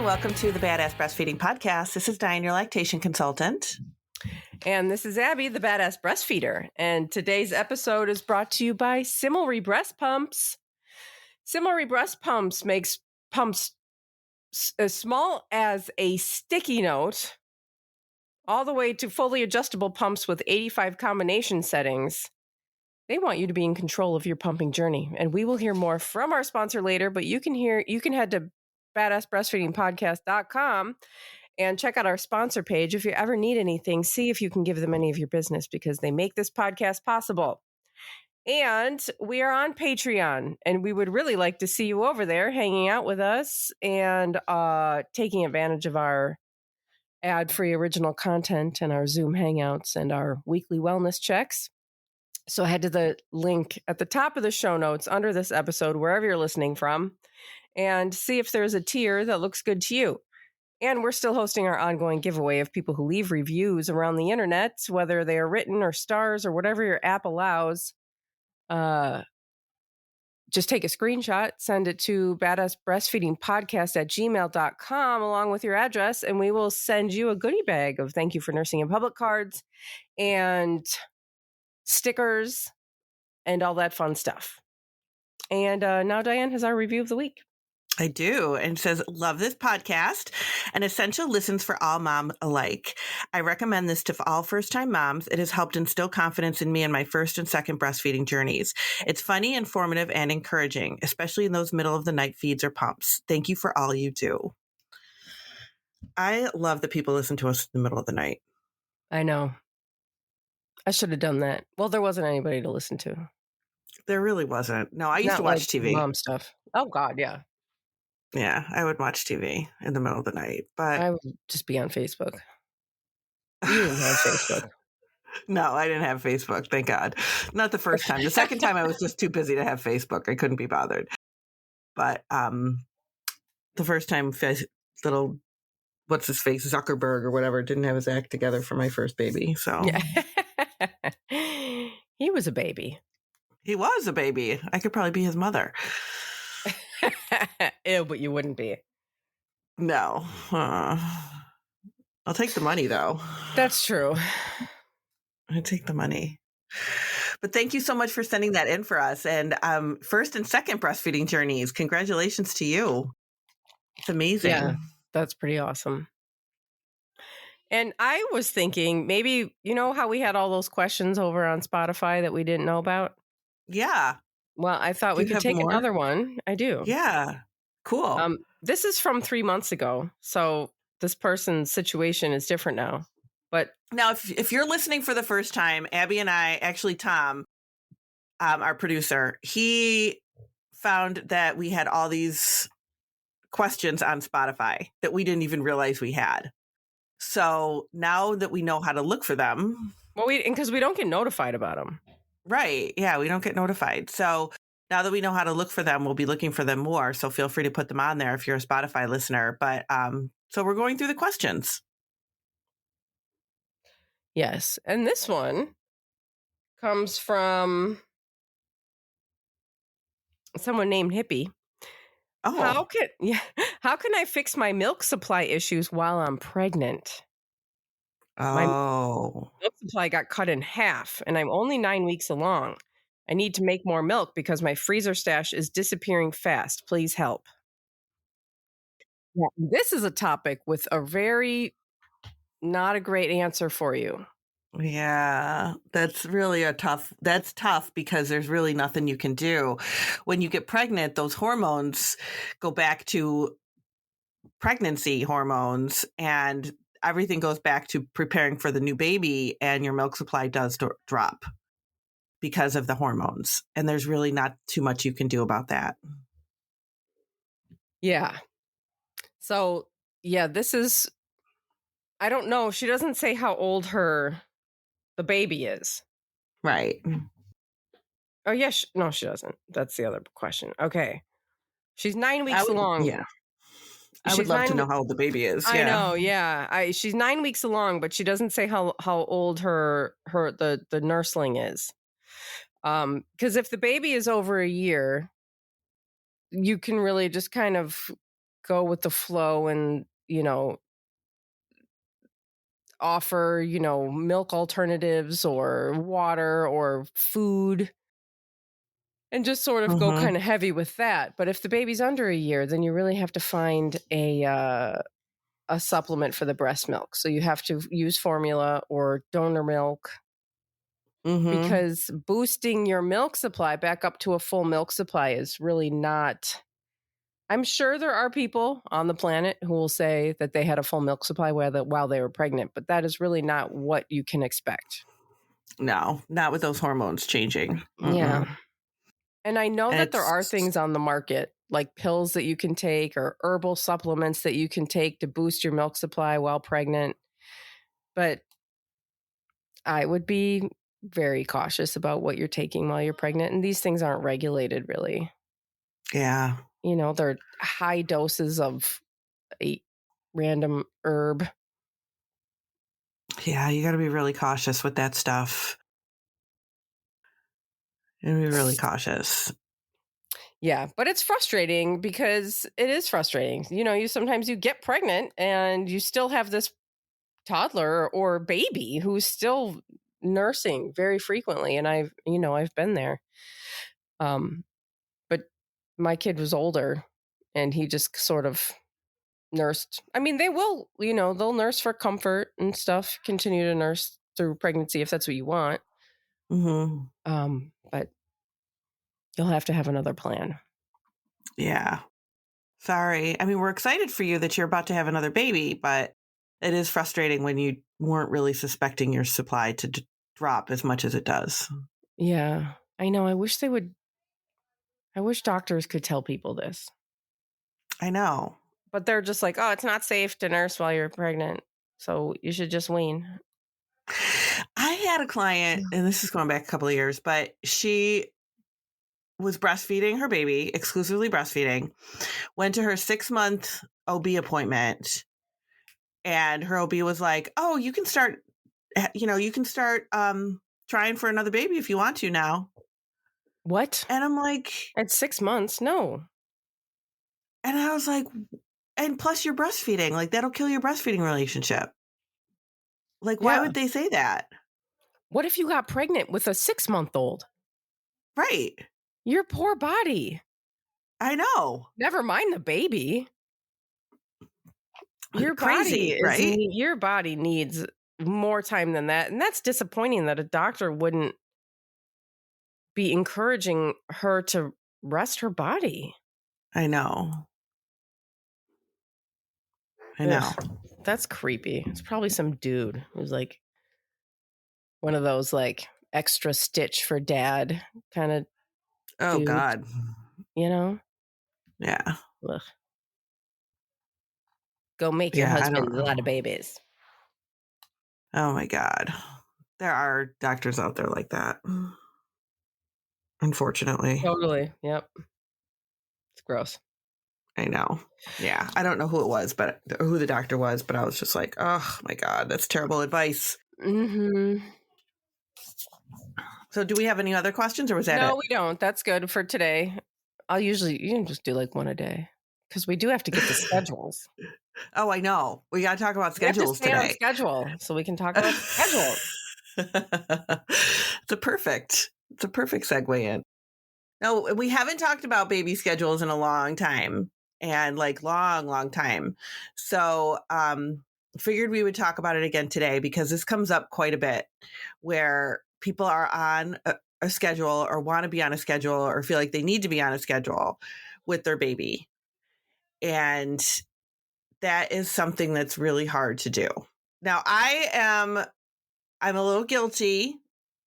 welcome to the Badass Breastfeeding Podcast. This is Dianne, your lactation consultant. And this is Abby, the Badass Breastfeeder. And today's episode is brought to you by Similary Breast Pumps. Similary Breast Pumps makes pumps as small as a sticky note, all the way to fully adjustable pumps with 85 combination settings. They want you to be in control of your pumping journey. And we will hear more from our sponsor later, but you can head to badassbreastfeedingpodcast.com and check out our sponsor page. If you ever need anything, see if you can give them any of your business because they make this podcast possible. And we are on Patreon, and we would really like to see you over there hanging out with us and taking advantage of our ad-free original content and our Zoom hangouts and our weekly wellness checks. So head to the link at the top of the show notes under this episode, wherever you're listening from, and see if there's a tier that looks good to you. And we're still hosting our ongoing giveaway of people who leave reviews around the internet, whether they are written or stars or whatever your app allows. Just take a screenshot, send it to badassbreastfeedingpodcast@gmail.com along with your address, and we will send you a goodie bag of thank you for nursing in public cards and stickers and all that fun stuff. And now Dianne has our review of the week. I do. And says, love this podcast, an essential listens for all mom alike. I recommend this to all first-time moms. It has helped instill confidence in me in my first and second breastfeeding journeys. It's funny, informative, and encouraging, especially in those middle of the night feeds or pumps. Thank you for all you do. I love that people listen to us in the middle of the night. I know. I should have done that. Well, there wasn't anybody to listen to. There really wasn't. No, I used to watch TV. Mom stuff. Oh, God, yeah. Yeah, I would watch TV in the middle of the night, but I would just be on Facebook. You didn't have Facebook. No, I didn't have Facebook. Thank God. Not the first time. The second time I was just too busy to have Facebook. I couldn't be bothered. But the first time little, what's his face, Zuckerberg or whatever, didn't have his act together for my first baby. So yeah. He was a baby. He was a baby. I could probably be his mother. Ew, but you wouldn't be. No. I'll take the money, though. That's true. I take the money. But thank you so much for sending that in for us. And first and second breastfeeding journeys. Congratulations to you. It's amazing. Yeah, that's pretty awesome. And I was thinking maybe, you know how we had all those questions over on Spotify that we didn't know about? Yeah. Well, I thought we could take another one. I do. Yeah. Cool. This is from 3 months ago. So this person's situation is different now. But now, if you're listening for the first time, Abby and I, actually Tom, our producer, he found that we had all these questions on Spotify that we didn't even realize we had. So now that we know how to look for them. Well, because we don't get notified about them. Right. Yeah, we don't get notified. So now that we know how to look for them, we'll be looking for them more. So feel free to put them on there if you're a Spotify listener. But so we're going through the questions. Yes. And this one comes from someone named Hippie. Oh. How can I fix my milk supply issues while I'm pregnant? Oh. My milk supply got cut in half, and I'm only 9 weeks along. I need to make more milk because my freezer stash is disappearing fast. Please help. Yeah, this is a topic with a very not a great answer for you. Yeah, that's really that's tough because there's really nothing you can do. When you get pregnant, those hormones go back to pregnancy hormones and everything goes back to preparing for the new baby, and your milk supply does drop because of the hormones. And there's really not too much you can do about that. Yeah. So, yeah, this is, I don't know. She doesn't say how old the baby is. Right. Oh, yeah. No, she doesn't. That's the other question. Okay. She's 9 weeks along. Yeah. I would love to know how old the baby is. I know, yeah. She's 9 weeks along, but she doesn't say how old the nursling is. Because if the baby is over a year, you can really just kind of go with the flow and, offer, milk alternatives or water or food and just sort of go kind of heavy with that. But if the baby's under a year, then you really have to find a supplement for the breast milk. So you have to use formula or donor milk because boosting your milk supply back up to a full milk supply is really not. I'm sure there are people on the planet who will say that they had a full milk supply while they were pregnant, but that is really not what you can expect. No, not with those hormones changing. Yeah. And I know that there are things on the market, like pills that you can take or herbal supplements that you can take to boost your milk supply while pregnant. But I would be very cautious about what you're taking while you're pregnant. And these things aren't regulated, really. Yeah. They're high doses of a random herb. Yeah, you got to be really cautious with that stuff. You got to be really cautious. Yeah, but it's frustrating because it is frustrating. Sometimes you get pregnant and you still have this toddler or baby who's still nursing very frequently. And I've been there. But my kid was older and he just sort of nursed. I mean, they will, they'll nurse for comfort and stuff, continue to nurse through pregnancy if that's what you want. But you'll have to have another plan. Yeah. Sorry. I mean, we're excited for you that you're about to have another baby, but it is frustrating when you weren't really suspecting your supply to drop as much as it does. Yeah, I know. I wish doctors could tell people this. I know. But they're just like, oh, it's not safe to nurse while you're pregnant, so you should just wean. I had a client, and this is going back a couple of years, but she was breastfeeding her baby, exclusively breastfeeding, went to her 6-month OB appointment, and her OB was like, oh, you can start trying for another baby if you want to now. What? And I'm like, at 6 months? No. And I was like, and plus you're breastfeeding, like that'll kill your breastfeeding relationship. Like, why would they say that? What if you got pregnant with a 6-month-old? Right. Your poor body. I know. Never mind the baby. Your Crazy, right? Your body needs more time than that. And that's disappointing that a doctor wouldn't be encouraging her to rest her body. I know. That's creepy. It's probably some dude who's like one of those like extra stitch for dad kind of. Oh, dude. God. Yeah. Ugh. Go make your husband a lot of babies. Oh my God. There are doctors out there like that. Unfortunately. Totally. Yep. It's gross. I know. Yeah. I don't know who it was, but who the doctor was, but I was just like, oh my God, that's terrible advice. So do we have any other questions or was that it? No, we don't. That's good for today. You can just do like one a day because we do have to get the schedules. Oh, I know. We got to talk about schedules today. On schedule, so we can talk about schedules. It's a perfect segue in. No, we haven't talked about baby schedules in a long time, and like long time. So, figured we would talk about it again today because this comes up quite a bit, where people are on a schedule or want to be on a schedule or feel like they need to be on a schedule with their baby, and that is something that's really hard to do. Now, I'm a little guilty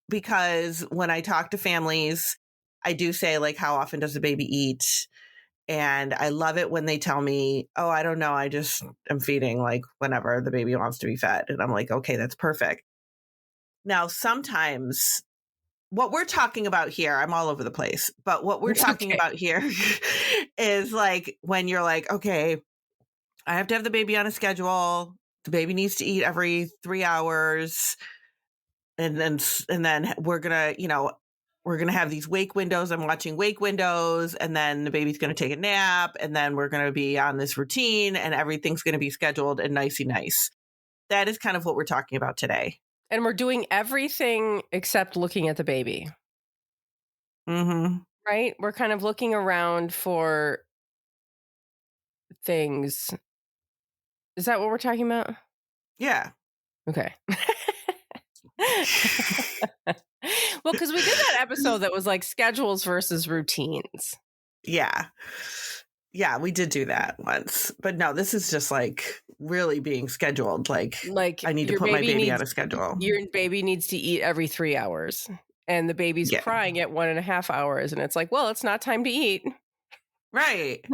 because when I talk to families, I do say like, how often does the baby eat? And I love it when they tell me, oh, I don't know. I just am feeding like whenever the baby wants to be fed. And I'm like, okay, that's perfect. Now, sometimes what we're talking about here, I'm all over the place, but what we're talking about here is like when you're like, okay, I have to have the baby on a schedule. The baby needs to eat every 3 hours. And then we're going to, we're going to have these wake windows. I'm watching wake windows, and then the baby's going to take a nap, and then we're going to be on this routine, and everything's going to be scheduled and nicey nice. That is kind of what we're talking about today. And we're doing everything except looking at the baby. Mm-hmm. Right? We're kind of looking around for things. Is that what we're talking about? Yeah. Okay. Well, because we did that episode that was like schedules versus routines. Yeah. Yeah, we did do that once. But no, this is just like really being scheduled. Like I need to put my baby on a schedule. Your baby needs to eat every 3 hours. And the baby's crying at 1.5 hours. And it's like, well, it's not time to eat. Right.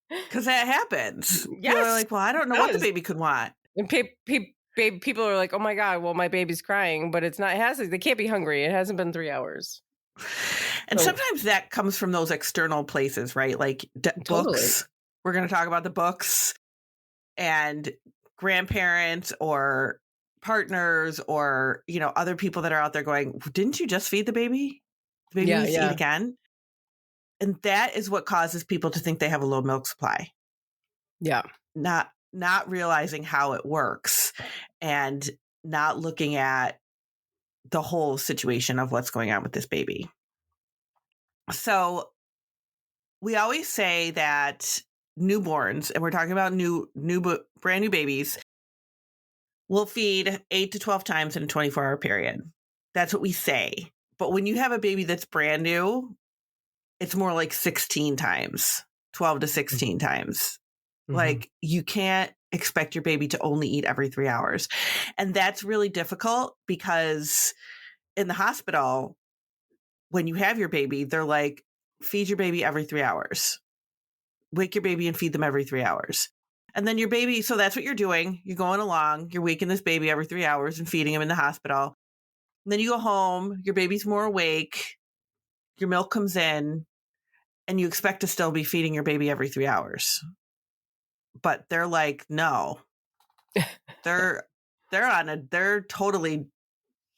Because that happens. Yes. You're like, well, I don't know what the baby could want. And people are like, oh my God, well, my baby's crying, but they can't be hungry. It hasn't been 3 hours. And sometimes that comes from those external places, right? Like books. We're going to talk about the books and grandparents or partners or, other people that are out there going, didn't you just feed the baby? The baby needs to eat again. And that is what causes people to think they have a low milk supply. Yeah. Not realizing how it works and not looking at the whole situation of what's going on with this baby. So we always say that newborns, and we're talking about brand new babies, will feed 8 to 12 times in a 24-hour period. That's what we say. But when you have a baby that's brand new, it's more like 16 times, 12 to 16 times. Mm-hmm. Like you can't expect your baby to only eat every 3 hours. And that's really difficult because in the hospital, when you have your baby, they're like, feed your baby every 3 hours. Wake your baby and feed them every 3 hours. And then your baby, so that's what you're doing. You're going along, you're waking this baby every 3 hours and feeding him in the hospital. And then you go home, your baby's more awake, your milk comes in, and you expect to still be feeding your baby every 3 hours. But they're like, no. They're totally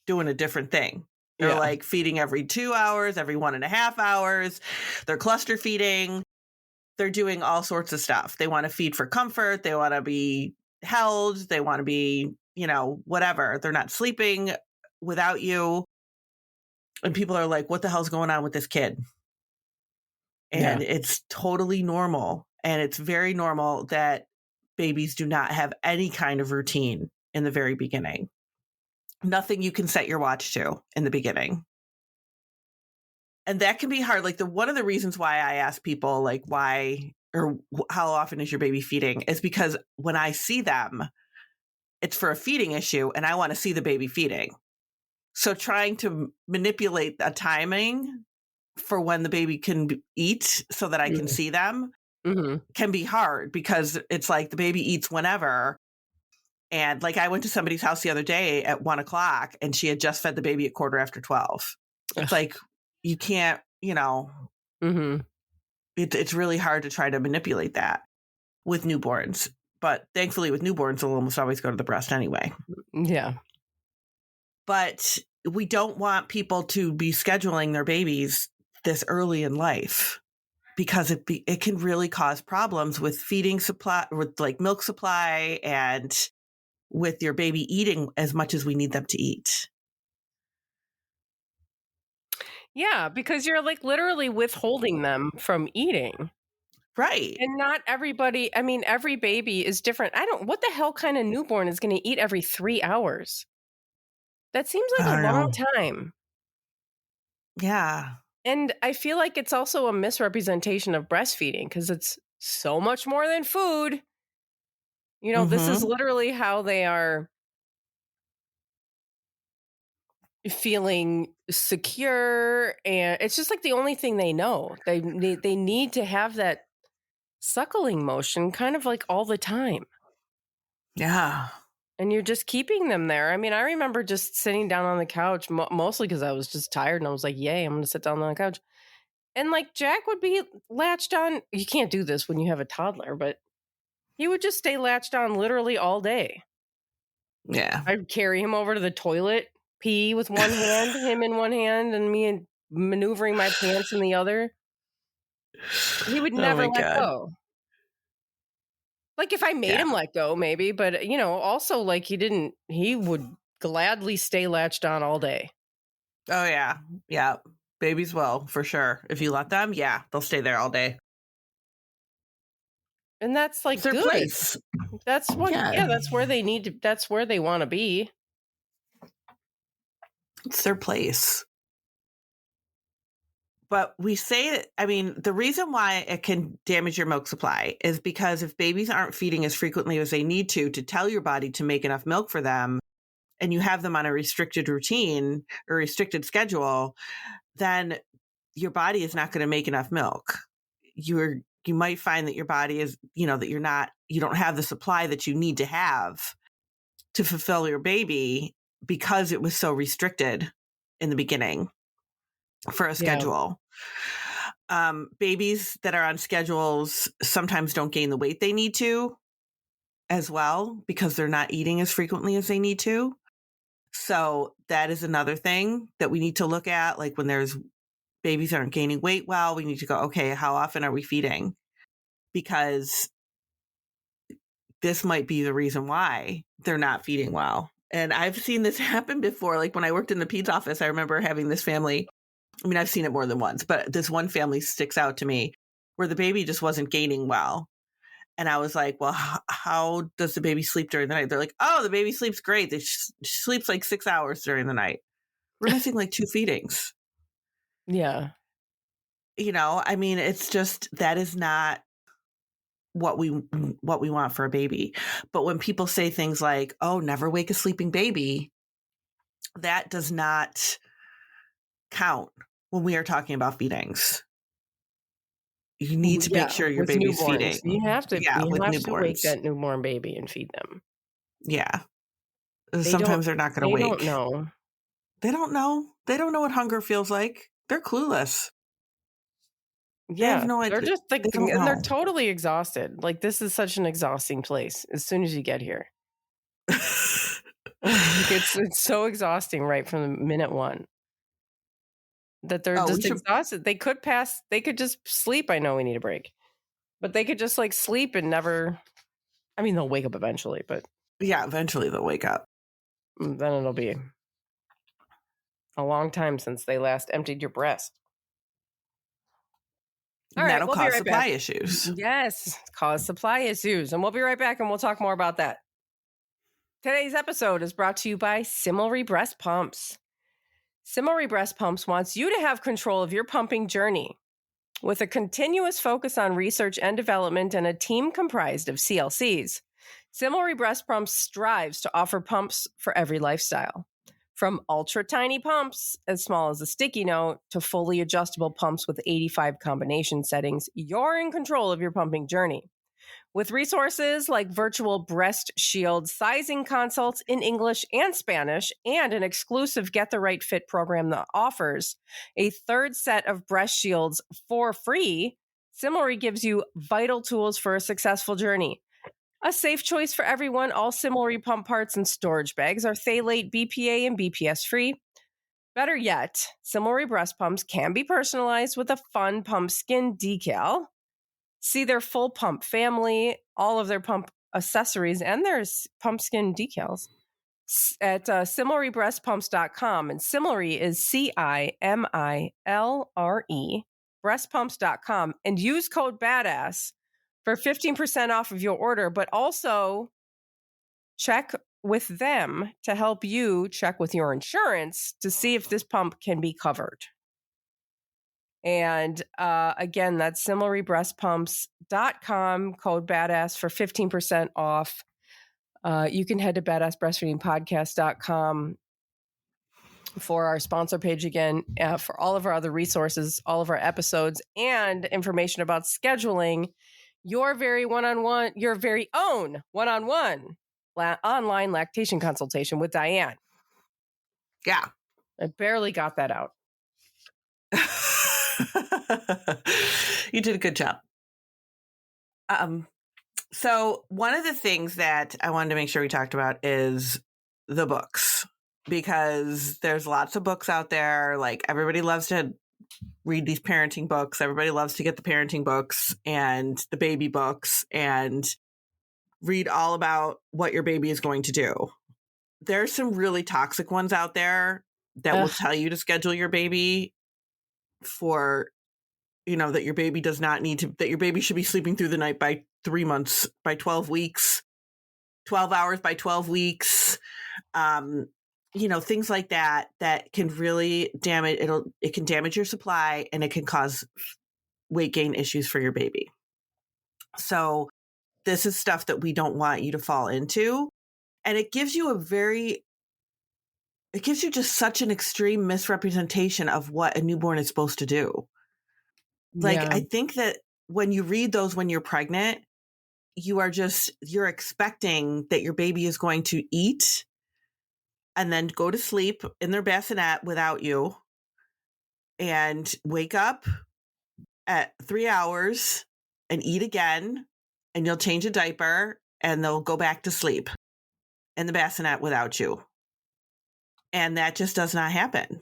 doing a different thing. They're like feeding every 2 hours, every 1.5 hours. They're cluster feeding. They're doing all sorts of stuff. They want to feed for comfort. They want to be held. They want to be, whatever. They're not sleeping without you. And people are like, what the hell's going on with this kid? And it's totally normal. And it's very normal that babies do not have any kind of routine in the very beginning. Nothing you can set your watch to in the beginning. And that can be hard. Like one of the reasons why I ask people like why or how often is your baby feeding is because when I see them, it's for a feeding issue and I want to see the baby feeding. So trying to manipulate a timing for when the baby can eat so that I can see them can be hard because it's like the baby eats whenever. And like I went to somebody's house the other day at 1:00 and she had just fed the baby at 12:15. It's like, you can't, it's really hard to try to manipulate that with newborns. But thankfully with newborns, they'll almost always go to the breast anyway. Yeah. But we don't want people to be scheduling their babies this early in life because it can really cause problems with feeding supply, with like milk supply and with your baby eating as much as we need them to eat. Yeah, because you're like literally withholding them from eating. Right. And not everybody, every baby is different. What the hell kind of newborn is going to eat every 3 hours? That seems like a long time. Yeah. And I feel like it's also a misrepresentation of breastfeeding because it's so much more than food. This is literally how they are feeling secure, and it's just like the only thing they know. They need to have that suckling motion kind of like all the time. Yeah. And you're just keeping them there. I remember just sitting down on the couch, mostly because I was just tired and I was like, yay, I'm going to sit down on the couch. And like Jack would be latched on. You can't do this when you have a toddler, but he would just stay latched on literally all day. Yeah. I'd carry him over to the toilet pee with one hand, him in one hand, and me and maneuvering my pants in the other. He would Oh never my let God. go. Like if I made Yeah. him let go, maybe, but also like he would gladly stay latched on all day. Oh yeah. Yeah. Babies will, for sure. If you let them, yeah, they'll stay there all day. And that's like It's their good. place. That's what, Yeah. that's where they need to, that's where they want to be. It's their place. But we say, I mean, the reason why it can damage your milk supply is because if babies aren't feeding as frequently as they need to tell your body to make enough milk for them, and you have them on a restricted routine or restricted schedule, then your body is not going to make enough milk. You might find that your body is, that you don't have the supply that you need to have to fulfill your baby because it was so restricted in the beginning for a schedule. Babies that are on schedules sometimes don't gain the weight they need to as well because they're not eating as frequently as they need to. So that is another thing that we need to look at. Like when there's babies aren't gaining weight well, we need to go, okay, how often are we feeding? Because this might be the reason why they're not feeding well. And I've seen this happen before. Like when I worked in the peds office, I remember having this family. I mean, I've seen it more than once, but this one family sticks out to me where the baby just wasn't gaining well. And I was like, well, how does the baby sleep during the night? They're like, oh, the baby sleeps great. She sleeps like 6 hours during the night. We're missing like 2 feedings. Yeah. I mean, it's just, that is not what we want for a baby. But when people say things like, oh, never wake a sleeping baby, that does not count when we are talking about feedings. You need to make sure your with baby's newborns. feeding. You have to, with to wake newborns. that newborn baby and feed them. Yeah. Sometimes they're not going to wake. They don't know. They don't know. They don't know what hunger feels like. They're clueless. Yeah. They have no idea. They're just like, They don't and they're know. totally exhausted. Like this is such an exhausting place as soon as you get here. It's so exhausting right from the minute one. That they're just exhausted. They could just sleep. I know we need a break. But they could just like sleep and never, I mean, they'll wake up eventually, but. Yeah, eventually they'll wake up. Then it'll be a long time since they last emptied your breast. All right, that'll we'll cause be right supply back. issues. Yes, cause supply issues. And we'll be right back and we'll talk more about that. Today's episode is brought to you by Similary Breast Pumps. Similary Breast Pumps wants you to have control of your pumping journey. With a continuous focus on research and development and a team comprised of CLCs, Similary Breast Pumps strives to offer pumps for every lifestyle. From ultra-tiny pumps as small as a sticky note to fully adjustable pumps with 85 combination settings, you're in control of your pumping journey. With resources like virtual breast shield sizing consults in English and Spanish, and an exclusive Get the Right Fit program that offers a third set of breast shields for free, Similary gives you vital tools for a successful journey. A safe choice for everyone, all Similary pump parts and storage bags are phthalate, BPA, and BPS free. Better yet, Similary breast pumps can be personalized with a fun pump skin decal. See their full pump family, all of their pump accessories, and their pump skin decals at SimilaryBreastPumps.com. And Similary is CIMILRE, breastpumps.com. And use code BADASS for 15% off of your order, but also check with them to help you check with your insurance to see if this pump can be covered. And again, that's SimilaryBreastPumps.com, code BADASS for 15% off. You can head to badassbreastfeedingpodcast.com for our sponsor page again, for all of our other resources, all of our episodes, and information about scheduling your very own one-on-one online lactation consultation with Dianne. Yeah. I barely got that out. You did a good job. So one of the things that I wanted to make sure we talked about is the books. because there's lots of books out there. Like, everybody loves to read these parenting books. Everybody loves to get the parenting books and the baby books and read all about what your baby is going to do. There's some really toxic ones out there that will tell you to schedule your baby for, that your baby does not need to, that your baby should be sleeping through the night by 3 months, by 12 weeks, 12 hours by 12 weeks. Things like that can really damage, it can damage your supply, and it can cause weight gain issues for your baby. So this is stuff that we don't want you to fall into. And it gives you just such an extreme misrepresentation of what a newborn is supposed to do. Like, I think that when you read those when you're pregnant, you're expecting that your baby is going to eat and then go to sleep in their bassinet without you and wake up at 3 hours and eat again, and you'll change a diaper and they'll go back to sleep in the bassinet without you. And that just does not happen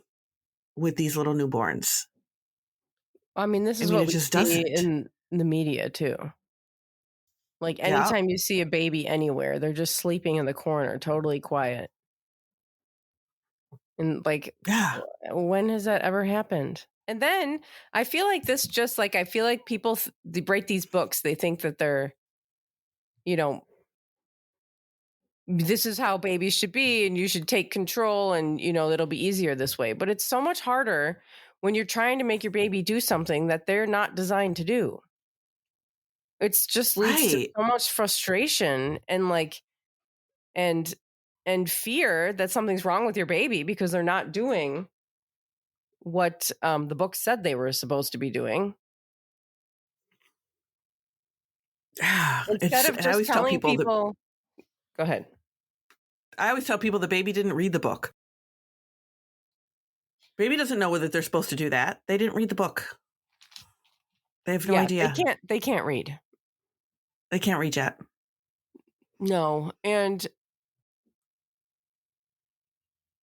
with these little newborns. I mean, this is what we see in the media too. Like, anytime you see a baby anywhere, they're just sleeping in the corner, totally quiet. And like, when has that ever happened? And then I feel like I feel like people, they write these books, they think that they're, this is how babies should be, and you should take control, and, it'll be easier this way. But it's so much harder when you're trying to make your baby do something that they're not designed to do. It's just leads to so much frustration and fear that something's wrong with your baby because they're not doing what the book said they were supposed to be doing. Instead of just telling people, go ahead. I always tell people the baby didn't read the book. Baby doesn't know whether they're supposed to do that. They didn't read the book. They have no idea. They can't read. They can't read yet. No. And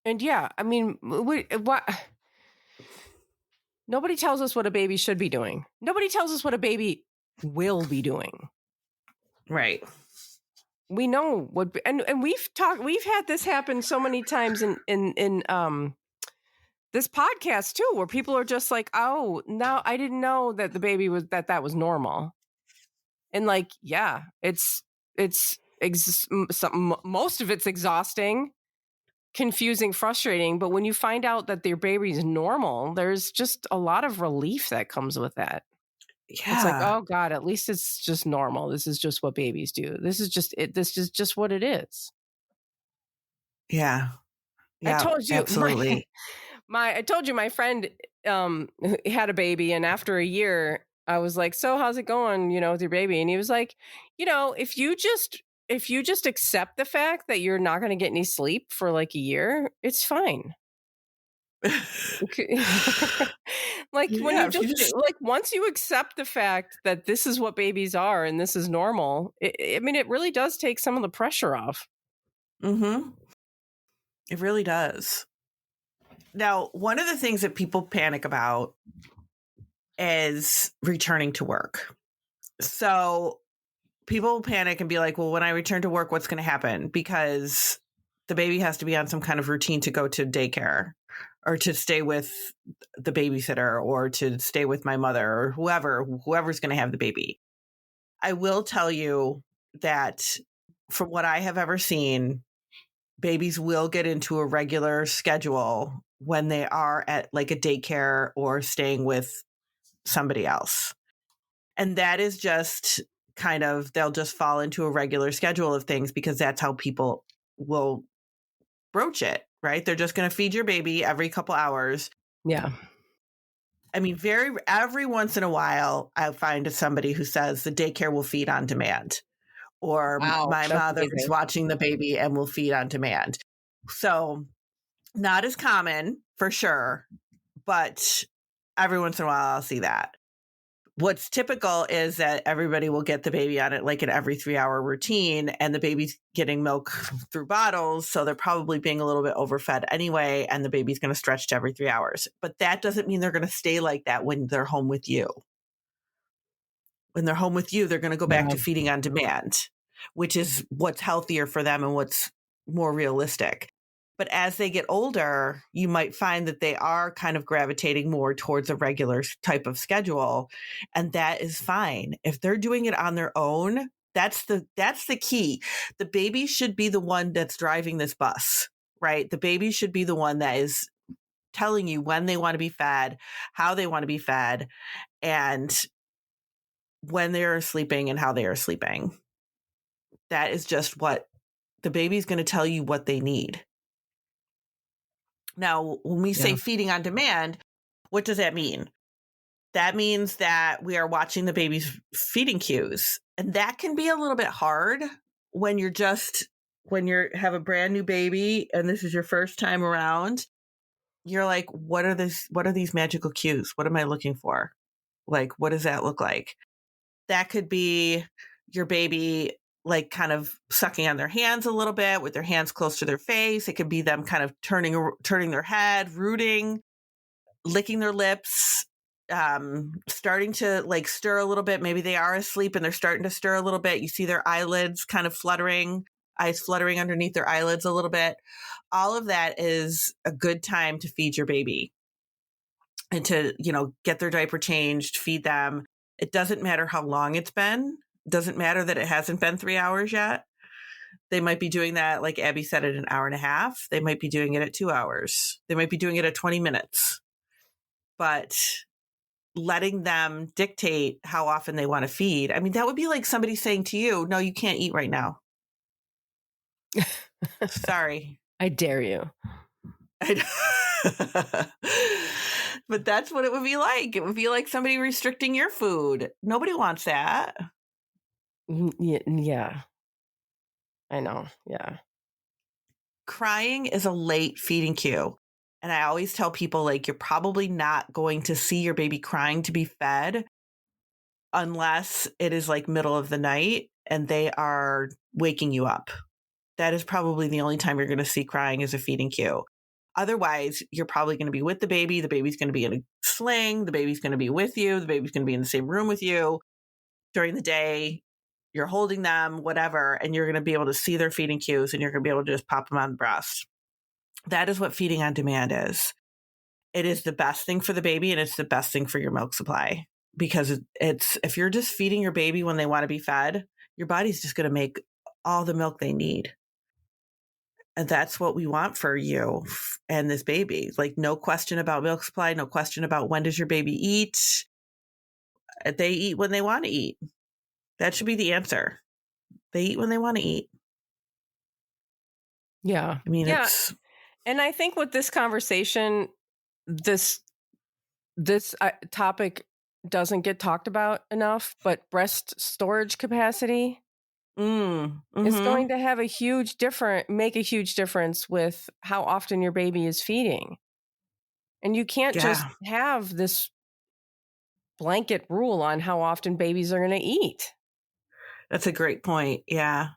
yeah, I mean, what? Nobody tells us what a baby should be doing. Nobody tells us what a baby will be doing. Right. We know what, and we've had this happen so many times in this podcast too, where people are just like, oh, no, I didn't know that the baby was, that was normal. And like, yeah, most of it's exhausting, confusing, frustrating. But when you find out that your baby's normal, there's just a lot of relief that comes with that. Yeah. It's like, oh God, at least it's just normal. This is just what babies do. This is just it. This is just what it is. Yeah. I told you, absolutely. I told you my friend had a baby, and after a year, I was like, so how's it going, with your baby? And he was like, if you just accept the fact that you're not going to get any sleep for like a year, it's fine. Like, when once you accept the fact that this is what babies are and this is normal, it really does take some of the pressure off. Mm-hmm. It really does. Now, one of the things that people panic about is returning to work. So people panic and be like, well, when I return to work, what's going to happen? Because the baby has to be on some kind of routine to go to daycare or to stay with the babysitter or to stay with my mother or whoever's going to have the baby. I will tell you that from what I have ever seen, babies will get into a regular schedule when they are at like a daycare or staying with somebody else. And that is just kind of, they'll just fall into a regular schedule of things because that's how people will broach it, right? They're just going to feed your baby every couple hours. Yeah. I mean, every once in a while, I find somebody who says the daycare will feed on demand, or my mother is watching the baby and will feed on demand. So not as common for sure, but every once in a while I'll see that. what's typical is that everybody will get the baby on it like an every 3-hour routine, and the baby's getting milk through bottles. So they're probably being a little bit overfed anyway, and the baby's going to stretch to every 3 hours. But that doesn't mean they're going to stay like that when they're home with you. When they're home with you, they're going to go back to feeding on demand, which is what's healthier for them and what's more realistic. But as they get older, you might find that they are kind of gravitating more towards a regular type of schedule. And that is fine. If they're doing it on their own, that's the key. The baby should be the one that's driving this bus, right? The baby should be the one that is telling you when they want to be fed, how they want to be fed, and when they are sleeping and how they are sleeping. That is just what the baby's going to tell you what they need. Now, when we say feeding on demand, what does that mean? That means that we are watching the baby's feeding cues. And that can be a little bit hard when you have a brand new baby and this is your first time around. You're like, what are these magical cues? What am I looking for? Like, what does that look like? That could be your baby like kind of sucking on their hands a little bit with their hands close to their face. It could be them kind of turning their head, rooting, licking their lips, starting to like stir a little bit. Maybe they are asleep and they're starting to stir a little bit. You see their eyelids kind of fluttering, eyes fluttering underneath their eyelids a little bit. All of that is a good time to feed your baby and to, get their diaper changed, feed them. It doesn't matter how long it's been. It doesn't matter that it hasn't been 3 hours yet. They might be doing that, like Abby said, at an hour and a half. They might be doing it at 2 hours. They might be doing it at 20 minutes. But letting them dictate how often they want to feed. I mean, that would be like somebody saying to you, no, you can't eat right now. Sorry. I dare you. But that's what it would be like. It would be like somebody restricting your food. Nobody wants that. Yeah. I know. Yeah. Crying is a late feeding cue. And I always tell people, like, you're probably not going to see your baby crying to be fed unless it is like middle of the night and they are waking you up. That is probably the only time you're going to see crying as a feeding cue. Otherwise, you're probably going to be with the baby. The baby's going to be in a sling. The baby's going to be with you. The baby's going to be in the same room with you during the day. You're holding them, whatever, and you're going to be able to see their feeding cues and you're going to be able to just pop them on the breast. That is what feeding on demand is. It is the best thing for the baby and it's the best thing for your milk supply because it's if you're just feeding your baby when they want to be fed, your body's just going to make all the milk they need. And that's what we want for you and this baby. Like, no question about milk supply, no question about when does your baby eat. They eat when they want to eat. That should be the answer. They eat when they want to eat. Yeah. I mean, And I think with this conversation, this topic doesn't get talked about enough, but breast storage capacity is going to have make a huge difference with how often your baby is feeding. And you can't just have this blanket rule on how often babies are going to eat. That's a great point. Yeah.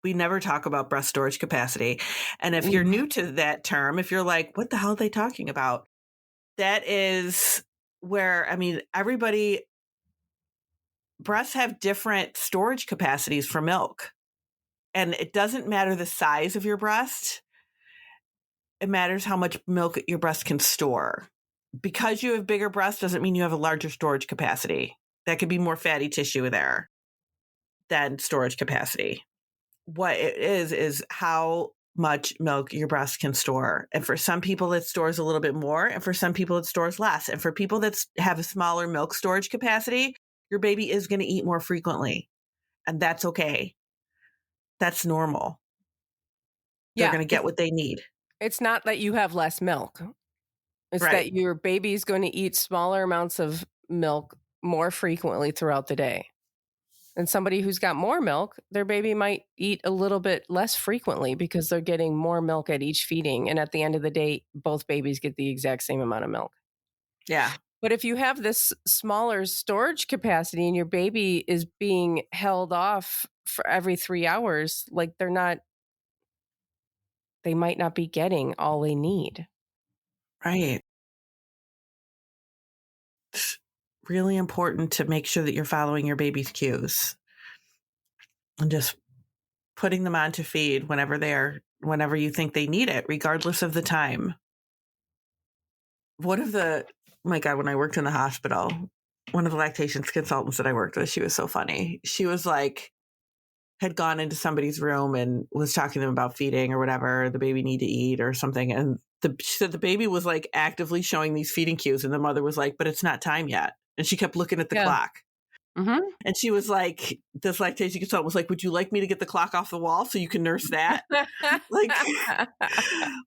We never talk about breast storage capacity. And if you're new to that term, if you're like, what the hell are they talking about? That is where, I mean, breasts have different storage capacities for milk. And it doesn't matter the size of your breast. It matters how much milk your breast can store. Because you have bigger breasts doesn't mean you have a larger storage capacity. That could be more fatty tissue there than storage capacity. What it is how much milk your breast can store. And for some people, it stores a little bit more. And for some people, it stores less. And for people that have a smaller milk storage capacity, your baby is going to eat more frequently. And that's okay. That's normal. They're going to get what they need. It's not that you have less milk. It's that your baby is going to eat smaller amounts of milk more frequently throughout the day. And somebody who's got more milk, their baby might eat a little bit less frequently because they're getting more milk at each feeding. And at the end of the day, both babies get the exact same amount of milk. Yeah. But if you have this smaller storage capacity and your baby is being held off for every 3 hours, like they might not be getting all they need. Right. It's really important to make sure that you're following your baby's cues and just putting them on to feed whenever you think they need it, regardless of the time. My God, when I worked in the hospital, one of the lactation consultants that I worked with, she was so funny. She was like, had gone into somebody's room and was talking to them about feeding or whatever, the baby need to eat or something. And she said the baby was like actively showing these feeding cues. And the mother was like, but it's not time yet. And she kept looking at the clock. Mm-hmm. And she was like, this lactation consultant was like, would you like me to get the clock off the wall so you can nurse that? Like,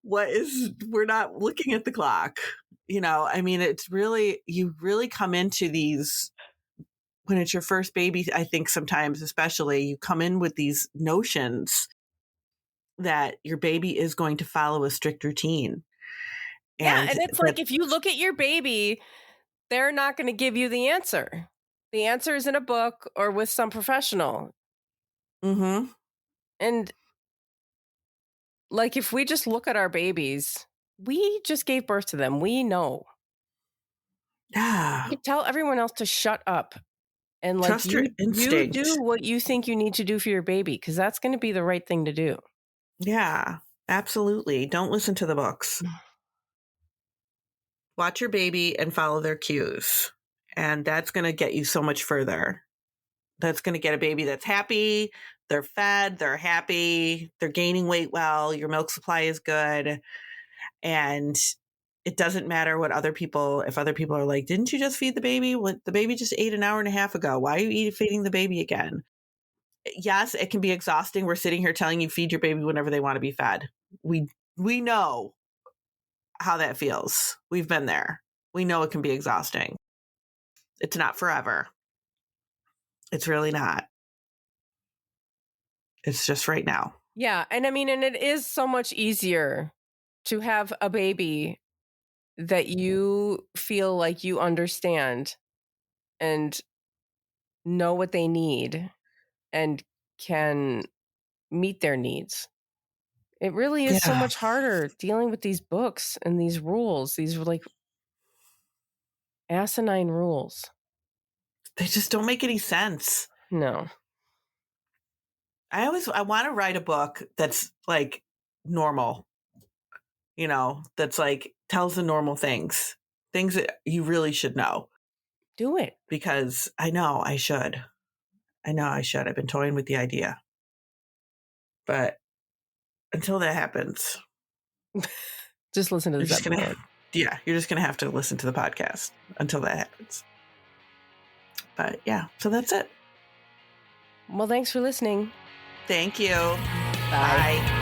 we're not looking at the clock. I mean, you really come into these, when it's your first baby, I think sometimes, especially, you come in with these notions that your baby is going to follow a strict routine. And it's like, if you look at your baby, they're not going to give you the answer. The answer is in a book or with some professional. Mm-hmm. And like, if we just look at our babies, we just gave birth to them. We know. Yeah. You tell everyone else to shut up and like Trust your instinct. You do what you think you need to do for your baby, because that's going to be the right thing to do. Yeah, absolutely. Don't listen to the books. Watch your baby and follow their cues. And that's going to get you so much further. That's going to get a baby that's happy. They're fed. They're happy. They're gaining weight well. Your milk supply is good. And it doesn't matter if other people are like, didn't you just feed the baby? The baby just ate an hour and a half ago. Why are you feeding the baby again? Yes, it can be exhausting. We're sitting here telling you feed your baby whenever they want to be fed. We know how that feels. We've been there. We know it can be exhausting. It's not forever. It's really not. It's just right now. Yeah. And I mean, and it is so much easier to have a baby that you feel like you understand and know what they need and can meet their needs. It really is so much harder dealing with these books and these rules. These like asinine rules. They just don't make any sense. No. I want to write a book that's like normal, that's like tells the normal things that you really should know. Do it. Because I know I should. I've been toying with the idea. But until that happens, just listen to this episode. You're just going to have to listen to the podcast until that happens. But yeah, so that's it. Well, thanks for listening. Thank you. Bye.